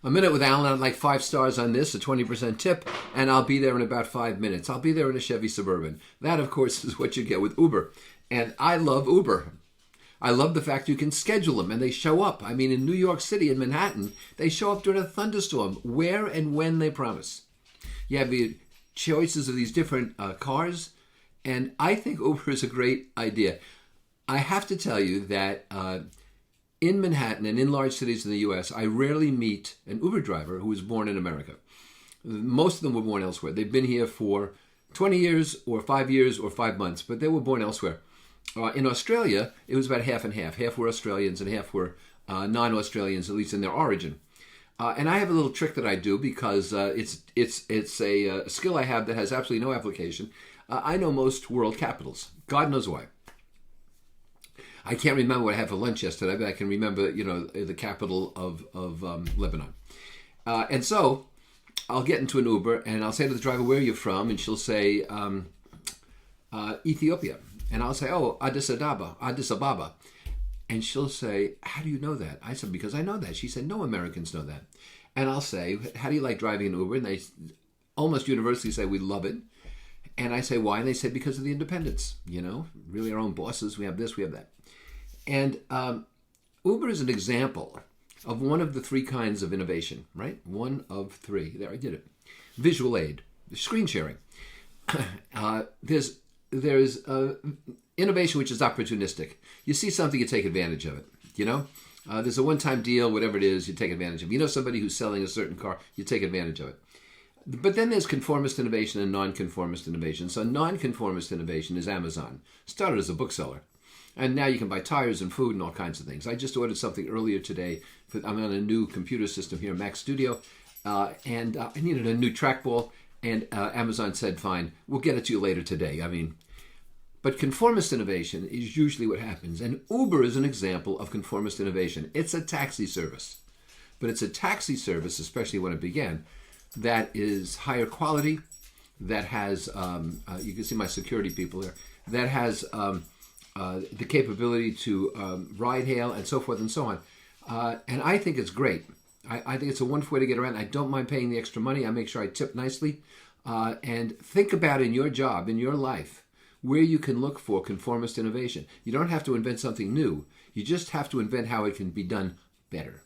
A Minute with Alan, I'd like 5 stars on this, a 20% tip, and I'll be there in about 5 minutes. I'll be there in a Chevy Suburban. That, of course, is what you get with Uber. And I love Uber. I love the fact you can schedule them and they show up. I mean, in New York City, in Manhattan, they show up during a thunderstorm, where and when they promise. You have the choices of these different cars, and I think Uber is a great idea. I have to tell you that in Manhattan and in large cities in the U.S., I rarely meet an Uber driver who was born in America. Most of them were born elsewhere. They've been here for 20 years or 5 years or 5 months, but they were born elsewhere. In Australia, it was about half and half. Half were Australians and half were non-Australians, at least in their origin. And I have a little trick that I do because it's a skill I have that has absolutely no application. I know most world capitals. God knows why. I can't remember what I had for lunch yesterday, but I can remember, the capital of Lebanon. And so I'll get into an Uber and I'll say to the driver, "Where are you from?" And she'll say, "Ethiopia." And I'll say, "Oh, Addis Ababa. And she'll say, "How do you know that?" I said, "Because I know that." She said, "No Americans know that." And I'll say, "How do you like driving an Uber?" And they almost universally say, "We love it." And I say, "Why?" And they say, "Because of the independence. Really our own bosses. We have this, we have that." And Uber is an example of one of the 3 kinds of innovation, right? One of 3. There, I did it. Visual aid, screen sharing. There's innovation which is opportunistic. You see something, you take advantage of it. There's a one-time deal, whatever it is, you take advantage of it. You know somebody who's selling a certain car, you take advantage of it. But then there's conformist innovation and non-conformist innovation. So non-conformist innovation is Amazon. Started as a bookseller. And now you can buy tires and food and all kinds of things. I just ordered something earlier today. I'm on a new computer system here, Mac Studio, and I needed a new trackball. And Amazon said, "Fine, we'll get it to you later today." But conformist innovation is usually what happens. And Uber is an example of conformist innovation. It's a taxi service. But it's a taxi service, especially when it began, that is higher quality, that has, you can see my security people there, that has the capability to ride hail and so forth and so on. And I think it's great. I think it's a wonderful way to get around. I don't mind paying the extra money. I make sure I tip nicely. And think about in your job, in your life, where you can look for conformist innovation. You don't have to invent something new. You just have to invent how it can be done better.